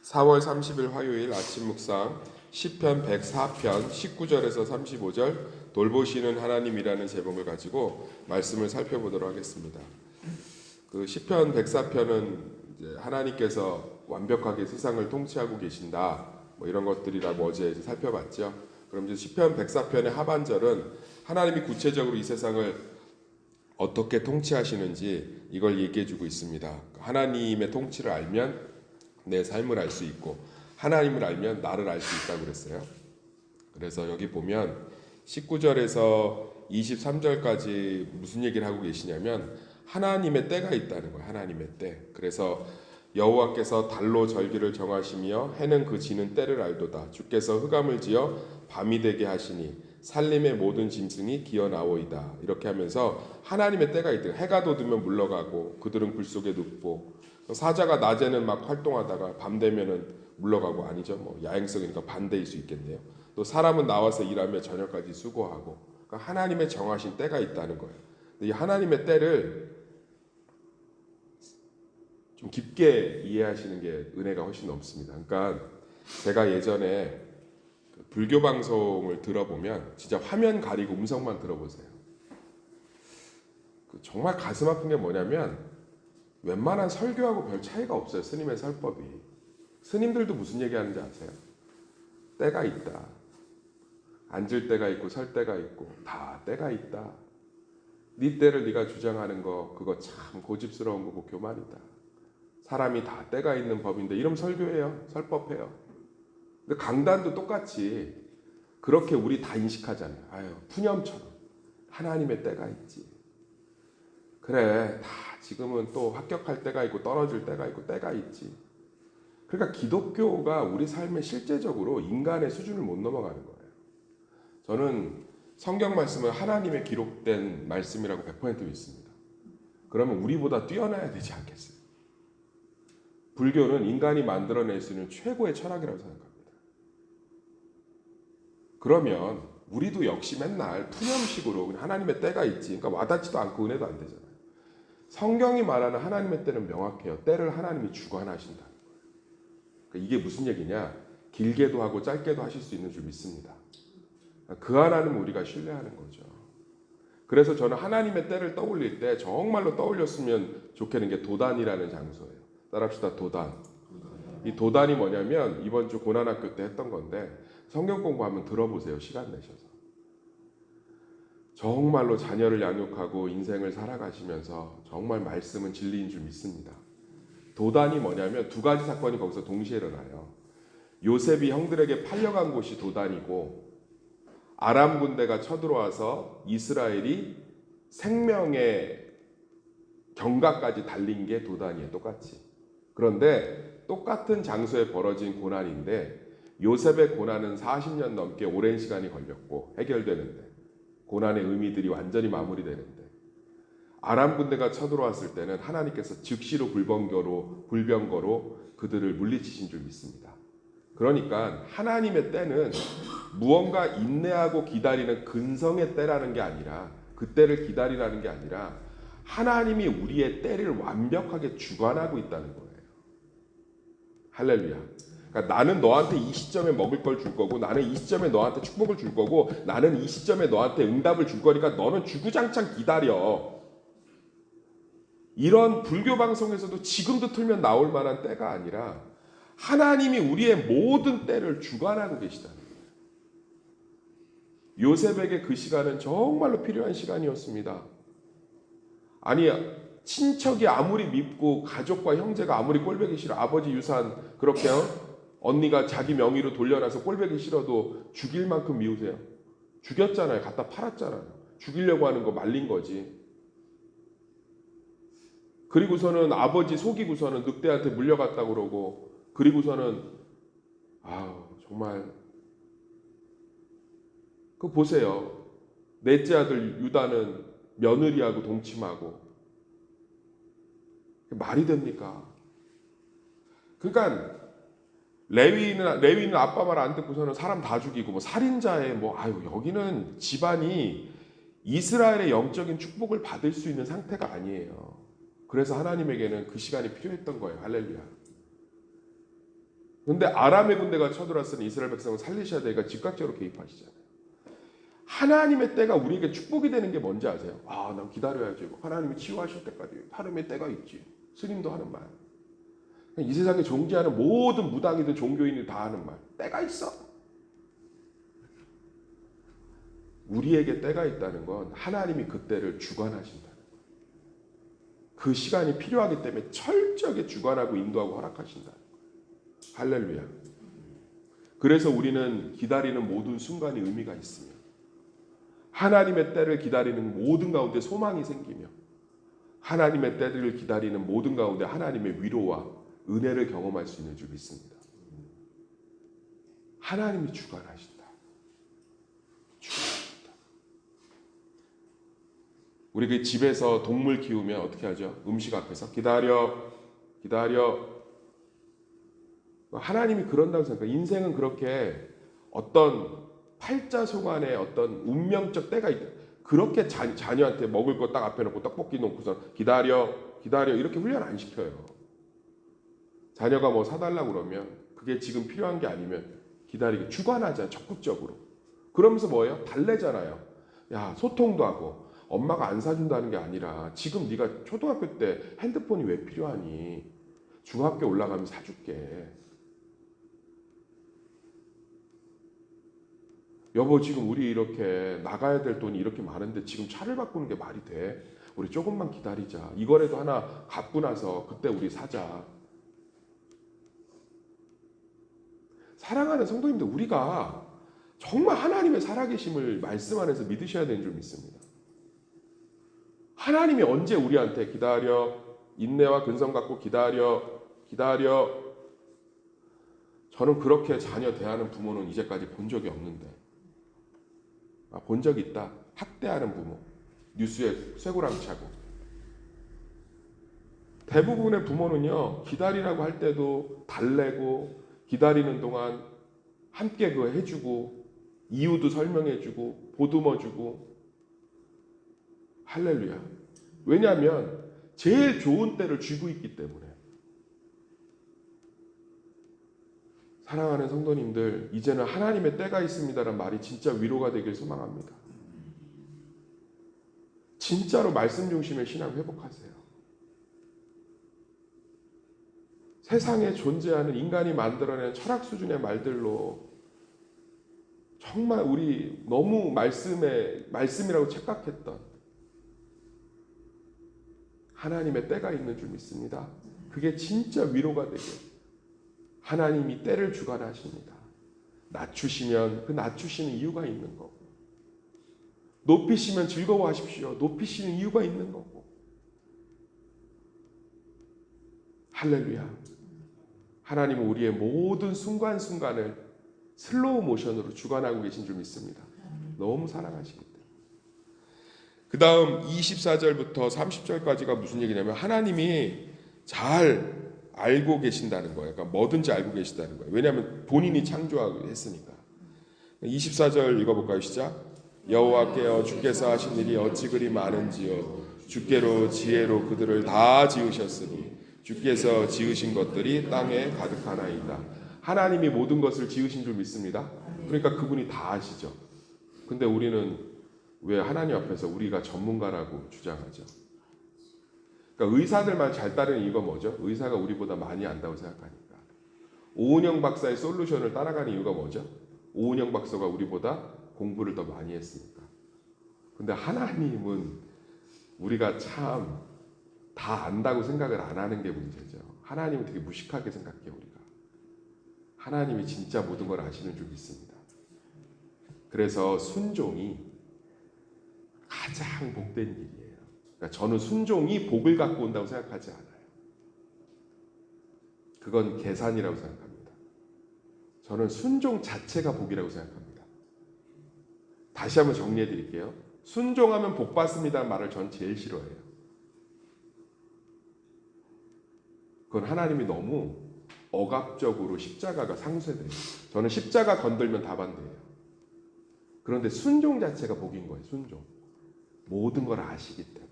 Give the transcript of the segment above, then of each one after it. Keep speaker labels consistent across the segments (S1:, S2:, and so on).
S1: 4월 30일 화요일 아침 묵상 시편 104편 19절에서 35절 돌보시는 하나님이라는 제목을 가지고 말씀을 살펴보도록 하겠습니다. 그 시편 104편은 하나님께서 완벽하게 세상을 통치하고 계신다 이런 것들이라고 어제 살펴봤죠. 그럼 이제 시편 104편의 하반절은 하나님이 구체적으로 이 세상을 어떻게 통치하시는지 이걸 얘기해주고 있습니다. 하나님의 통치를 알면 내 삶을 알 수 있고 하나님을 알면 나를 알 수 있다고 그랬어요. 그래서 여기 보면 19절에서 23절까지 무슨 얘기를 하고 계시냐면 하나님의 때가 있다는 거예요. 하나님의 때. 그래서 여호와께서 달로 절기를 정하시며 해는 그 지는 때를 알도다. 주께서 흑암을 지어 밤이 되게 하시니 살림의 모든 짐승이 기어나오이다. 이렇게 하면서 하나님의 때가 있대요. 해가 돋으면 물러가고 그들은 굴 속에 눕고 사자가 낮에는 막 활동하다가 밤 되면은 물러가고 아니죠. 야행성이니까 반대일 수 있겠네요. 또 사람은 나와서 일하며 저녁까지 수고하고 그러니까 하나님의 정하신 때가 있다는 거예요. 이 하나님의 때를 좀 깊게 이해하시는 게 은혜가 훨씬 넘습니다. 그러니까 제가 예전에 불교 방송을 들어보면 진짜 화면 가리고 음성만 들어보세요. 정말 가슴 아픈 게 뭐냐면 웬만한 설교하고 별 차이가 없어요. 스님의 설법이. 스님들도 무슨 얘기하는지 아세요? 때가 있다. 앉을 때가 있고 설 때가 있고 다 때가 있다. 네 때를 네가 주장하는 거 그거 참 고집스러운 거고 교만이다. 사람이 다 때가 있는 법인데 이러면 설교해요. 설법해요. 근데 강단도 똑같이 그렇게 우리 다 인식하잖아요. 아유, 푸념처럼 하나님의 때가 있지. 그래, 다 지금은 또 합격할 때가 있고 떨어질 때가 있고 때가 있지. 그러니까 기독교가 우리 삶에 실제적으로 인간의 수준을 못 넘어가는 거예요. 저는 성경 말씀은 하나님의 기록된 말씀이라고 100% 믿습니다. 그러면 우리보다 뛰어나야 되지 않겠어요? 불교는 인간이 만들어낼 수 있는 최고의 철학이라고 생각합니다. 그러면 우리도 역시 맨날 푸념식으로 그냥 하나님의 때가 있지. 그러니까 와닿지도 않고 은혜도 안 되잖아요. 성경이 말하는 하나님의 때는 명확해요. 때를 하나님이 주관하신다는 거예요. 그러니까 이게 무슨 얘기냐? 길게도 하고 짧게도 하실 수 있는 줄 믿습니다. 그 하나님을 우리가 신뢰하는 거죠. 그래서 저는 하나님의 때를 떠올릴 때 정말로 떠올렸으면 좋겠는 게 도단이라는 장소예요. 따라합시다. 도단. 이 도단이 뭐냐면 이번 주 고난학교 때 했던 건데 성경 공부하면 들어보세요. 시간 내셔서. 정말로 자녀를 양육하고 인생을 살아가시면서 정말 말씀은 진리인 줄 믿습니다. 도단이 뭐냐면 두 가지 사건이 거기서 동시에 일어나요. 요셉이 형들에게 팔려간 곳이 도단이고 아람 군대가 쳐들어와서 이스라엘이 생명의 경가까지 달린 게 도단이에요. 똑같이. 그런데 똑같은 장소에 벌어진 고난인데 요셉의 고난은 40년 넘게 오랜 시간이 걸렸고 해결되는데 고난의 의미들이 완전히 마무리되는데 아람 군대가 쳐들어왔을 때는 하나님께서 즉시로 불병거로 그들을 물리치신 줄 믿습니다. 그러니까 하나님의 때는 무언가 인내하고 기다리는 근성의 때라는 게 아니라 그 때를 기다리라는 게 아니라 하나님이 우리의 때를 완벽하게 주관하고 있다는 거예요. 할렐루야. 그러니까 나는 너한테 이 시점에 먹을 걸 줄 거고 나는 이 시점에 너한테 축복을 줄 거고 나는 이 시점에 너한테 응답을 줄 거니까 너는 주구장창 기다려. 이런 불교 방송에서도 지금도 틀면 나올 만한 때가 아니라 하나님이 우리의 모든 때를 주관하고 계시다는 거예요. 요셉에게 그 시간은 정말로 필요한 시간이었습니다. 아니 친척이 아무리 밉고 가족과 형제가 아무리 꼴보기 싫어 아버지 유산 그렇게요. 언니가 자기 명의로 돌려놔서 꼴보기 싫어도 죽일 만큼 미우세요? 죽였잖아요. 갖다 팔았잖아요. 죽이려고 하는 거 말린 거지. 그리고서는 아버지 속이고서는 늑대한테 물려갔다고 그러고 그리고서는 정말 그거 보세요. 넷째 아들 유다는 며느리하고 동침하고 말이 됩니까? 그러니까 레위인은 아빠 말 안 듣고서는 사람 다 죽이고 살인자의 여기는 집안이 이스라엘의 영적인 축복을 받을 수 있는 상태가 아니에요. 그래서 하나님에게는 그 시간이 필요했던 거예요. 할렐루야. 근데 아람의 군대가 쳐들어왔으니 이스라엘 백성을 살리셔야 되니까 즉각적으로 개입하시잖아요. 하나님의 때가 우리에게 축복이 되는 게 뭔지 아세요? 아, 난 기다려야지. 하나님이 치유하실 때까지 하나님의 때가 있지. 스님도 하는 말. 이 세상에 존재하는 모든 무당이든 종교인이 다 하는 말. 때가 있어. 우리에게 때가 있다는 건 하나님이 그 때를 주관하신다는 거예요. 그 시간이 필요하기 때문에 철저하게 주관하고 인도하고 허락하신다는 거예요. 할렐루야. 그래서 우리는 기다리는 모든 순간이 의미가 있으며 하나님의 때를 기다리는 모든 가운데 소망이 생기며 하나님의 때를 기다리는 모든 가운데 하나님의 위로와 은혜를 경험할 수 있는 줄 믿습니다. 하나님이 주관하신다. 주관하신다. 우리 그 집에서 동물 키우면 어떻게 하죠? 음식 앞에서 기다려. 하나님이 그런다고 생각해요. 인생은 그렇게 어떤 팔자송안에 어떤 운명적 때가 있다. 그렇게 자녀한테 먹을 거 딱 앞에 놓고 떡볶이 놓고서 기다려 이렇게 훈련 안 시켜요. 자녀가 뭐 사달라고 그러면 그게 지금 필요한 게 아니면 기다리게 주관하잖아요. 적극적으로. 그러면서 뭐예요? 달래잖아요. 야, 소통도 하고 엄마가 안 사준다는 게 아니라 지금 네가 초등학교 때 핸드폰이 왜 필요하니? 중학교 올라가면 사줄게. 여보, 지금 우리 이렇게 나가야 될 돈이 이렇게 많은데 지금 차를 바꾸는 게 말이 돼? 우리 조금만 기다리자. 이거라도 하나 갚고 나서 그때 우리 사자. 사랑하는 성도님들, 우리가 정말 하나님의 살아계심을 말씀 안에서 믿으셔야 되는 줄 믿습니다. 하나님이 언제 우리한테 기다려, 인내와 근성 갖고 기다려. 저는 그렇게 자녀 대하는 부모는 이제까지 본 적이 없는데 본 적이 있다. 학대하는 부모. 뉴스에 쇠고랑 차고. 대부분의 부모는요. 기다리라고 할 때도 달래고 기다리는 동안 함께 그거 해주고 이유도 설명해주고 보듬어주고. 할렐루야. 왜냐하면 제일 좋은 때를 쥐고 있기 때문에. 사랑하는 성도님들, 이제는 하나님의 때가 있습니다라는 말이 진짜 위로가 되길 소망합니다. 진짜로 말씀 중심의 신앙 회복하세요. 세상에 존재하는 인간이 만들어낸 철학 수준의 말들로 정말 우리 너무 말씀이라고 착각했던 하나님의 때가 있는 줄 믿습니다. 그게 진짜 위로가 되게 하나님이 때를 주관하십니다. 낮추시면 그 낮추시는 이유가 있는 거고, 높이시면 즐거워하십시오. 높이시는 이유가 있는 거고. 할렐루야. 하나님은 우리의 모든 순간순간을 슬로우 모션으로 주관하고 계신 줄 믿습니다. 너무 사랑하시기 때문에. 그 다음 24절부터 30절까지가 무슨 얘기냐면 하나님이 잘 알고 계신다는 거예요. 그러니까 뭐든지 알고 계신다는 거예요. 왜냐하면 본인이 창조했으니까. 24절 읽어볼까요? 시작. 여호와께여 주께서 하신 일이 어찌 그리 많은지요. 주께로 지혜로 그들을 다 지으셨으니 주께서 지으신 것들이 땅에 가득하나이다. 하나님이 모든 것을 지으신 줄 믿습니다. 그러니까 그분이 다 아시죠. 근데 우리는 왜 하나님 앞에서 우리가 전문가라고 주장하죠? 그러니까 의사들만 잘 따르는 이유가 뭐죠? 의사가 우리보다 많이 안다고 생각하니까. 오은영 박사의 솔루션을 따라가는 이유가 뭐죠? 오은영 박사가 우리보다 공부를 더 많이 했으니까. 근데 하나님은 우리가 참 다 안다고 생각을 안 하는 게 문제죠. 하나님은 되게 무식하게 생각해요, 우리가. 하나님이 진짜 모든 걸 아시는 줄 믿습니다. 그래서 순종이 가장 복된 일이에요. 그러니까 저는 순종이 복을 갖고 온다고 생각하지 않아요. 그건 계산이라고 생각합니다. 저는 순종 자체가 복이라고 생각합니다. 다시 한번 정리해 드릴게요. 순종하면 복 받습니다는 말을 전 제일 싫어해요. 그건 하나님이 너무 억압적으로 십자가가 상쇄돼요. 저는 십자가 건들면 다 반대예요. 그런데 순종 자체가 복인 거예요. 순종. 모든 걸 아시기 때문에.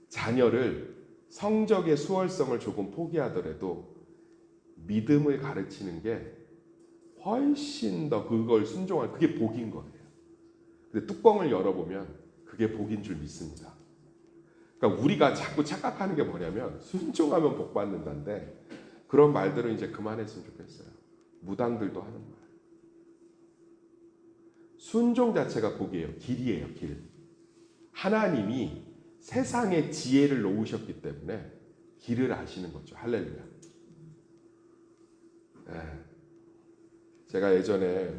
S1: 자녀를 성적의 수월성을 조금 포기하더라도 믿음을 가르치는 게 훨씬 더 그걸 순종할 그게 복인 거예요. 근데 뚜껑을 열어보면 그게 복인 줄 믿습니다. 그러니까 우리가 자꾸 착각하는 게 뭐냐면 순종하면 복 받는다는데 그런 말들은 이제 그만했으면 좋겠어요. 무당들도 하는 말. 순종 자체가 복이에요. 길이에요. 길. 하나님이 세상에 지혜를 놓으셨기 때문에 길을 아시는 거죠. 할렐루야. 제가 예전에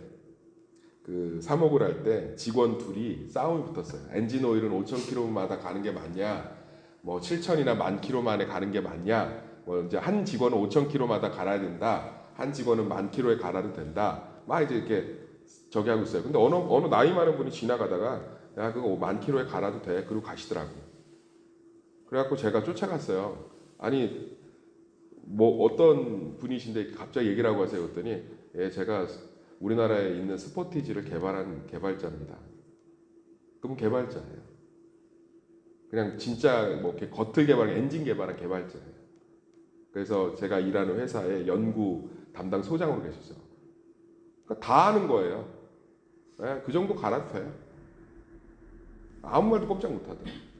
S1: 그 사목을 할 때 직원 둘이 싸움이 붙었어요. 엔진 오일은 5,000km마다 가는 게 맞냐? 뭐 7,000이나 10,000km 만에 가는 게 맞냐? 뭐 이제 한 직원은 5,000km마다 갈아야 된다. 한 직원은 10,000km에 갈아도 된다. 막 이제 이렇게 저기 하고 있어요. 근데 어느 나이 많은 분이 지나가다가 야 그거 10,000km에 갈아도 돼. 그리고 가시더라고. 그래갖고 제가 쫓아갔어요. 아니 뭐 어떤 분이신데 갑자기 얘기를 하고 하세요. 그랬더니 예, 제가 우리나라에 있는 스포티지를 개발한 개발자입니다. 그럼 개발자예요. 그냥 진짜 뭐 이렇게 겉을 개발한 엔진 개발한 개발자예요. 그래서 제가 일하는 회사에 연구 담당 소장으로 계셨어요. 그러니까 다 아는 거예요. 예, 그 정도 갈아도 돼요. 아무 말도 꼼짝 못하더라고요.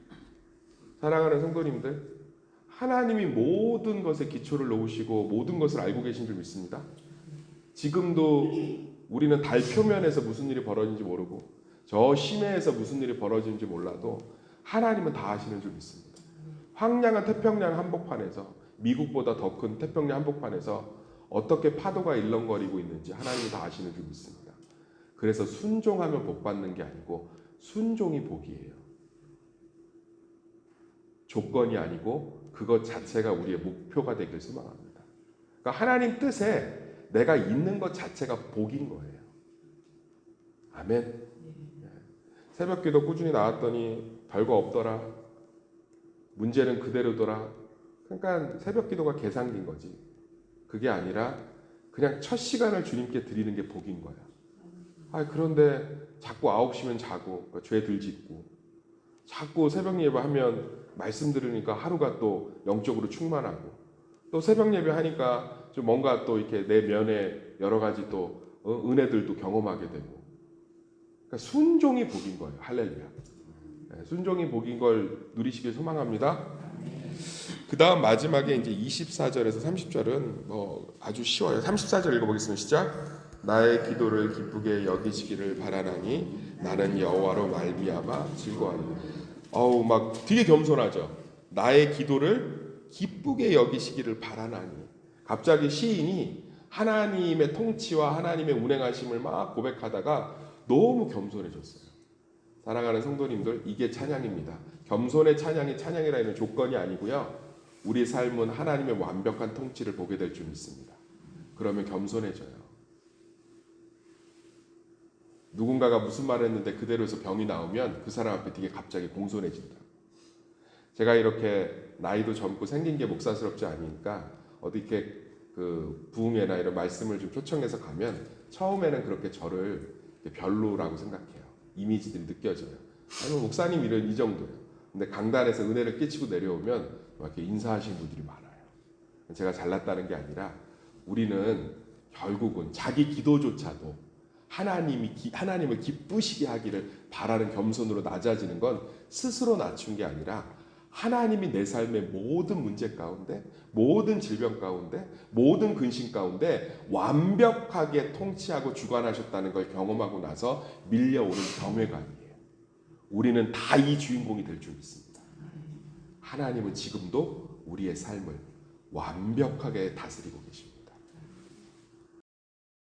S1: 사랑하는 성도님들, 하나님이 모든 것에 기초를 놓으시고 모든 것을 알고 계신 줄 믿습니다. 지금도 우리는 달 표면에서 무슨 일이 벌어지는지 모르고 저 심해에서 무슨 일이 벌어지는지 몰라도 하나님은 다 아시는 줄 믿습니다. 황량한 태평양 한복판에서 미국보다 더 큰 태평양 한복판에서 어떻게 파도가 일렁거리고 있는지 하나님이 다 아시는 줄 믿습니다. 그래서 순종하면 복 받는 게 아니고 순종이 복이에요. 조건이 아니고 그것 자체가 우리의 목표가 되길 소망합니다. 그러니까 하나님 뜻에 내가 있는 것 자체가 복인 거예요. 아멘. 새벽기도 꾸준히 나왔더니 별거 없더라. 문제는 그대로더라. 그러니까 새벽기도가 계산기인 거지. 그게 아니라 그냥 첫 시간을 주님께 드리는 게 복인 거야. 그런데 자꾸 9시면 자고 그러니까 죄들 짓고 자꾸 새벽 예배하면 말씀 들으니까 하루가 또 영적으로 충만하고 또 새벽 예배하니까 좀 뭔가 또 이렇게 내 면에 여러 가지 또 은혜들도 경험하게 되고 그러니까 순종이 복인 거예요. 할렐루야. 순종이 복인 걸 누리시길 소망합니다. 그 다음 마지막에 이제 24절에서 30절은 뭐 아주 쉬워요. 34절 읽어보겠습니다. 시작. 나의 기도를 기쁘게 여기시기를 바라나니 나는 여호와로 말미암아 즐거워하리라. 막 되게 겸손하죠. 나의 기도를 기쁘게 여기시기를 바라나니. 갑자기 시인이 하나님의 통치와 하나님의 운행하심을 막 고백하다가 너무 겸손해졌어요. 사랑하는 성도님들, 이게 찬양입니다. 겸손의 찬양이 찬양이라는 조건이 아니고요. 우리 삶은 하나님의 완벽한 통치를 보게 될 줄 믿습니다. 그러면 겸손해져요. 누군가가 무슨 말을 했는데 그대로해서 병이 나오면 그 사람 앞에 되게 갑자기 공손해진다. 제가 이렇게 나이도 젊고 생긴 게 목사스럽지 않으니까 어디 이렇게 그 부흥회나 이런 말씀을 좀 초청해서 가면 처음에는 그렇게 저를 별로라고 생각해요. 이미지들이 느껴져요. 아니 목사님 이 정도예요. 근데 강단에서 은혜를 끼치고 내려오면 이렇게 인사하시는 분들이 많아요. 제가 잘났다는 게 아니라 우리는 결국은 자기 기도조차도 하나님을 기쁘시게 하기를 바라는 겸손으로 낮아지는 건 스스로 낮춘 게 아니라 하나님이 내 삶의 모든 문제 가운데, 모든 질병 가운데, 모든 근심 가운데 완벽하게 통치하고 주관하셨다는 걸 경험하고 나서 밀려오는 경외감이에요. 우리는 다 이 주인공이 될 줄 믿습니다. 하나님은 지금도 우리의 삶을 완벽하게 다스리고 계십니다.